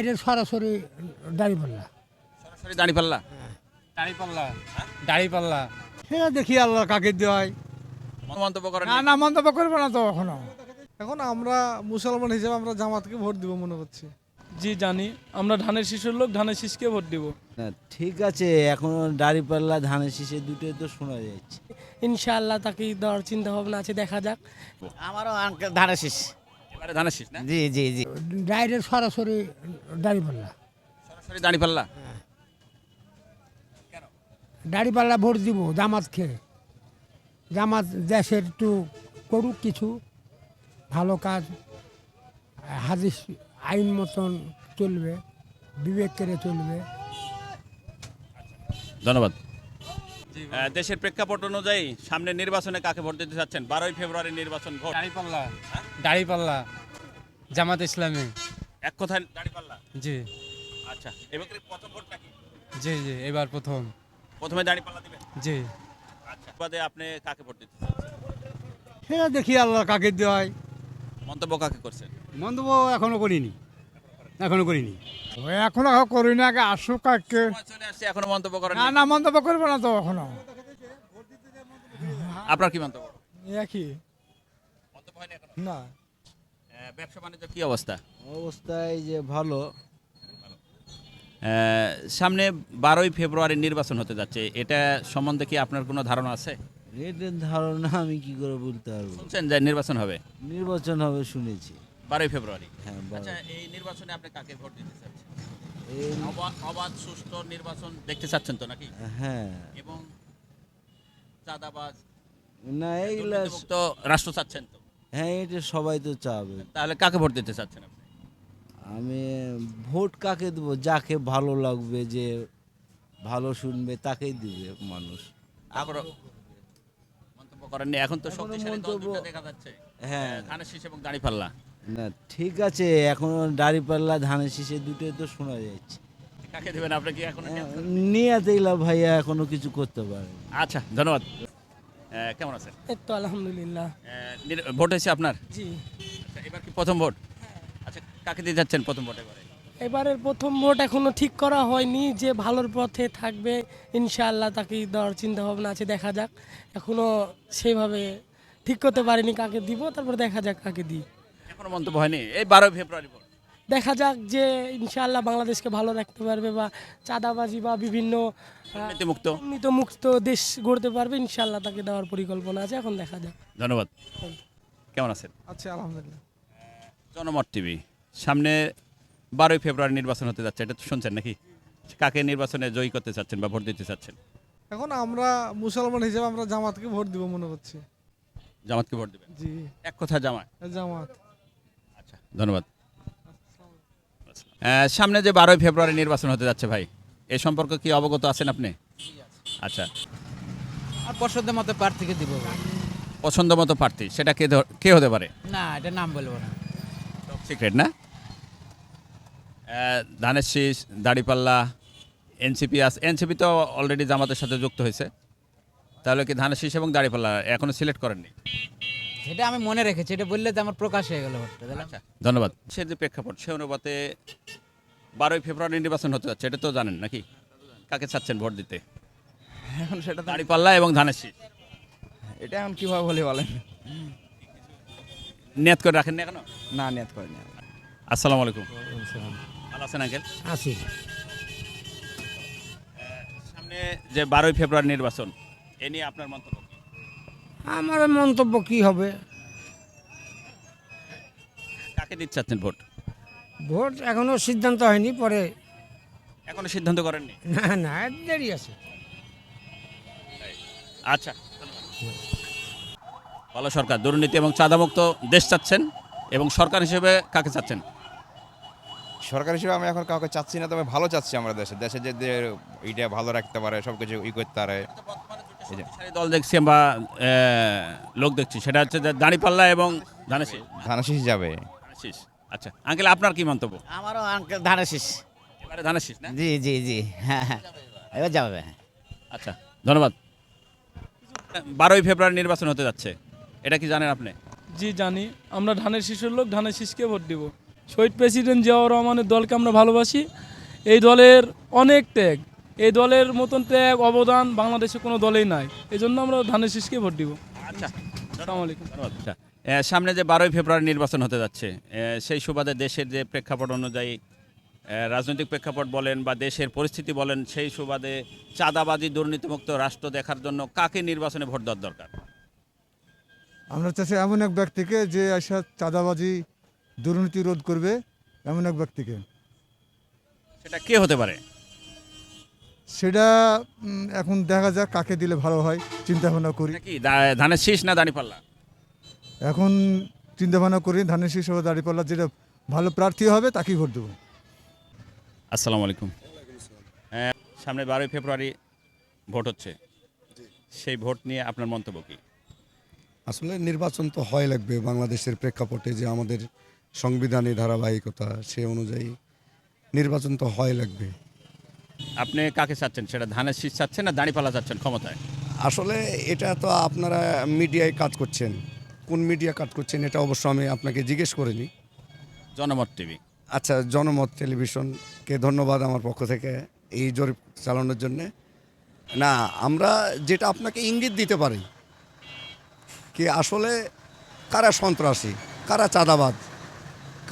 এটা সরাসরি দাঁড়িপাল্লা। সরাসরি দাঁড়িপাল্লা। দাঁড়িপাল্লা। দাঁড়িপাল্লা। সেটা দেখি আল্লাহ কাকে দেওয়া হয়। মন্তব্য করেন না না মন্তব্য করবো না তো এখনো। এখন আমরা মুসলমান হিসেবে আমরা জামাতকে ভোট দিব মনে করছি। জি জানি, আমরা ধানের শীষের লোক, ধানের শীষকে ভোট দিব। না ঠিক আছে, এখন দাঁড়িপাল্লা ধানের শীষে দুটোই তো শোনা যাচ্ছে। ইনশাআল্লাহ তাকে দেওয়ার চিন্তা ভাবনা আছে, দেখা যাক। আমারও আঙ্কেল ধানের শীষ। এবারে ধানের শীষ না? জি জি জি। ডাইরেক্ট সরাসরি দাঁড়িপাল্লা। সরাসরি দাঁড়িপাল্লা। দাঁড়িপাল্লা ভোট দিব জামাতকে। জামাত দেশের একটু করুক কিছু ভালো কাজ, হাদিস আইন মতন চলবে, বিবেক করে চলবে। ধন্যবাদ। দেশের প্রেক্ষাপট অনুযায়ী সামনে নির্বাচনে কাকে ভোট দিতে চাচ্ছেন? 12ই ফেব্রুয়ারি নির্বাচন, ভোট। দাঁড়িপাল্লা। দাঁড়িপাল্লা। জামাত ইসলামী। এক কথায় দাঁড়িপাল্লা। জি আচ্ছা, এবার প্রথম ভোট নাকি? জি জি, এবার প্রথমে দাঁড়িপাল্লা দিবেন? জি। আচ্ছা, বাদে আপনি কাকে ভোট দিতে চাচ্ছেন? সেটা দেখি আল্লাহ কাকে দেওয়া হয়। মন্তব্য কাকে করছেন? মন্তব্য এখনো করিনি। এখনো করি না, আগে আসুক কাকে। সময় চলে আসছে, এখনো মন্তব্য করেন না না মন্তব্য করবো না তো এখনো। আপনার কি মন্তব্য? একই মন্তব্য হয়নি এখনো? না। ব্যবসা বাণিজ্য কি অবস্থা? অবস্থায় যে ভালো। সামনে 12ই ফেব্রুয়ারি নির্বাচন হতে যাচ্ছে, এটা সম্বন্ধে কি আপনার কোনো ধারণা আছে? এটার ধারণা আমি কি করে বলতে পারবো। শুনছেন যে নির্বাচন হবে নির্বাচন হবে শুনেছি। 12ই ফেব্রুয়ারি। হ্যাঁ আচ্ছা, এই নির্বাচনে আপনি কাকে ভোট দিতে চাচ্ছেন? এই অবাধ সুষ্ঠু নির্বাচন দেখতে চাচ্ছেন তো নাকি? হ্যাঁ এবং চাঁদাবাজ, না এইগুলা দুর্নীতিমুক্ত রাষ্ট্র চাচ্ছেন তো? হ্যাঁ এটা সবাই তো চাবে। তাহলে কাকে ভোট দিতে চাচ্ছেন আপনি? আমি ভোট কাকে দেবো, যাকে ভালো লাগবে, যে ভালো শুনবে তাকেই দিবে মানুষ। এখনো মন্তব্য করেননি? এখন তো এখনো শক্তিশালী দল মন্তব্য- দুটো দেখা যাচ্ছে, হ্যাঁ ধানের শীষ এবং দাঁড়িপাল্লা। না ঠিক আছে, এখন দাঁড়িপাল্লা ধানের শীষে দুটোই তো শোনা যাচ্ছে। কাকে দেবেন আপনি কি এখনো? নিয়ে দেখলাম ভাইয়া এখনো কিছু করতে পারে। আচ্ছা, ধন্যবাদ। কেমন আছেন? এই তো আলহামদুলিল্লাহ। ভোট হয়েছে আপনার? জি, আচ্ছা, এবার কি প্রথম ভোট? আচ্ছা, কাকে দিয়ে যাচ্ছেন প্রথম ভোট এবারে? এবারের প্রথম ভোট এখনো ঠিক করা হয়নি, যে ভালোর পথে থাকবে ইনশাআল্লাহ তাকে দেওয়ার চিন্তা ভাবনা আছে, দেখা যাক। এখনো সেভাবে ঠিক করতে পারিনি কাকে দিব, তারপর দেখা যাক কাকে দিই। এখনো মন্তব্য হয়নি? এই 12 ফেব্রুয়ারি ভোট। দেখা যাক যে ইনশাআল্লাহ বাংলাদেশকে ভালো রাখতে পারবে, বা চাঁদাবাজি বা বিভিন্ন দুর্নীতিমুক্ত। মুক্ত দেশ গড়তে পারবে, ইনশাআল্লাহ তাকে দেওয়ার পরিকল্পনা আছে, এখন দেখা যাক। ধন্যবাদ। কেমন আছেন? আচ্ছা আলহামদুলিল্লাহ। জনমত টিভি, সামনে 12ই ফেব্রুয়ারি নির্বাচন হতে যাচ্ছে, এটা তো শুনছেন নাকি? কাকে নির্বাচনে জয়ী করতে চাচ্ছেন বা ভোট দিতে চাচ্ছেন? এখন আমরা মুসলমান হিসেবে আমরা জামাতকে ভোট দিব মনে করছি। জামাতকে ভোট দিবেন? জি এক কথা জামাত। জামাত। আচ্ছা, ধন্যবাদ। সামনে যে 12ই ফেব্রুয়ারি নির্বাচন হতে যাচ্ছে ভাই, এ সম্পর্কে কি অবগত আছেন আপনি? আচ্ছা, আর পছন্দের মতো প্রার্থীকে দিব। পছন্দ মতো প্রার্থী সেটা কে হতে পারে? না, এটা নাম বলবো না। সিক্রেট না? ধানের শীষ, দাঁড়িপাল্লা, এনসিপি আছে। এনসিপি তো অলরেডি জামাতের সাথে যুক্ত হয়েছে, তাহলে কি ধানের শীষ এবং দাঁড়িপাল্লা এখনো সিলেক্ট করেননি? সেটা আমি মনে রেখেছি, এটা বললে তো আমার প্রকাশ হয়ে গেল। আচ্ছা, ধন্যবাদ। সে যে প্রেক্ষাপট, সে অনুপাতে 12ই ফেব্রুয়ারি নির্বাচন হতে যাচ্ছে, এটা তো জানেন নাকি? কাকে চাচ্ছেন ভোট দিতে? এখন সেটা তো দাঁড়িপাল্লা এবং ধানের শীষ। এটা এখন কিভাবে বলে বলেন? নিয়ত করে রাখেন না এখনো? না, নিয়ত করিনি। আসসালামু আলাইকুম। ভালো আছেন আঙ্কেল? আছি। সামনে যে 12ই ফেব্রুয়ারি নির্বাচন, এ নিয়ে আপনার মন্তব্য কি? আমার মন্তব্য কি হবে? কাকে দিতে চাচ্ছেন ভোট? ভোট এখনো সিদ্ধান্ত হয়নি, পরে। এখনো সিদ্ধান্ত করেননি? না না, দেরি আছে। আচ্ছা, ভালো সরকার, দুর্নীতি এবং চাঁদামুক্ত দেশ চাচ্ছেন, এবং সরকার হিসেবে কাকে চাচ্ছেন? সরকার হিসেবে আমি এখন কাউকে চাচ্ছি না, তবে ভালো চাচ্ছি আমরা দেশে যে এইটা ভালো রাখতে পারে, সব কিছু করতে পারে। শক্তিশালী দল দেখছি বা লোক দেখছি, সেটা হচ্ছে যে দাঁড়িপাল্লা এবং ধানের শীষ। ধানের শীষ যাবে। ধানের শীষ। আচ্ছা আঙ্কেল, আপনার কি মন্তব্য? আমারও আঙ্কেল ধানের শীষ। এবারে ধানের শীষ না? জি জি জি, হ্যাঁ হ্যাঁ, এবার যাবে। আচ্ছা, ধন্যবাদ। 12ই ফেব্রুয়ারি নির্বাচন হতে যাচ্ছে, এটা কি জানেন আপনি? জি জানি, আমরা ধানের শীষের লোক, ধানের শীষকে ভোট দিব। শহীদ প্রেসিডেন্ট জিয়াউর রহমানের দলকে আমরা ভালোবাসি। এই দলের অনেক ত্যাগ, এই দলের মতন ত্যাগ অবদান বাংলাদেশে কোনো দলেই নাই। এই জন্য আমরা ধানের শীষকে ভোট দিব। আচ্ছা আসসালামু আলাইকুম। আচ্ছা সামনে যে 12ই ফেব্রুয়ারি নির্বাচন হতে যাচ্ছে, সেই সুবাদে দেশের যে প্রেক্ষাপট অনুযায়ী রাজনৈতিক প্রেক্ষাপট বলেন বা দেশের পরিস্থিতি বলেন, সেই সুবাদে চাঁদাবাজি দুর্নীতিমুক্ত রাষ্ট্র দেখার জন্য কাকে নির্বাচনে ভোট দেওয়ার দরকার? আমরা চাচ্ছি এমন এক ব্যক্তিকে যে আসা চাঁদাবাজি দুর্নীতি রোধ করবে, এমন এক ব্যক্তিকে। সেটা কে হতে পারে? সেটা এখন দেখা যাক কাকে দিলে ভালো হয়, চিন্তা ভাবনা করি। এটা কি ধানের শীষ না দাঁড়িপাল্লা? এখন চিন্তা ভাবনা করি ধানের শীষ ও দাঁড়িপাল্লা যেটা ভালো প্রার্থী হবে তাকেই ভোট দেবো। আসসালামু আলাইকুম। সামনে 12ই ফেব্রুয়ারি ভোট হচ্ছে, সেই ভোট নিয়ে আপনার মন্তব্য কি? আসলে নির্বাচন তো হয় লাগবে বাংলাদেশের প্রেক্ষাপটে, যে আমাদের সংবিধানের ধারাবাহিকতা সে অনুযায়ী নির্বাচন তো হয় লাগবে। আপনি কাকে চাচ্ছেন, সেটা ধানের শীষ চাচ্ছেন না দাঁড়িপাল্লা চাচ্ছেন ক্ষমতায়? আসলে এটা তো আপনারা মিডিয়ায় কাজ করছেন, কোন মিডিয়া কাজ করছেন এটা অবশ্য আমি আপনাকে জিজ্ঞেস করিনি। জনমত টিভি। আচ্ছা, জনমত টেলিভিশনকে ধন্যবাদ আমার পক্ষ থেকে এই জরিপ চালানোর জন্যে। না, আমরা যেটা আপনাকে ইঙ্গিত দিতে পারি কি আসলে কারা সন্ত্রাসী, কারা চাঁদাবাজ,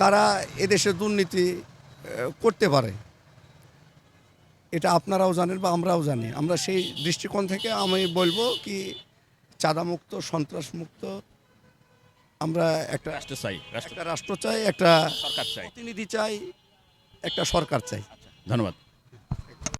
কারা এদেশে দুর্নীতি করতে পারে, এটা আপনারাও জানেন বা আমরাও জানি। আমরা সেই দৃষ্টিকোণ থেকে আমি বলবো কি চাঁদামুক্ত, সন্ত্রাসমুক্ত আমরা একটা রাষ্ট্র চাই, একটা রাষ্ট্র চাই, একটা সরকার চাই। প্রতিনিধি চাই, একটা সরকার চাই। ধন্যবাদ।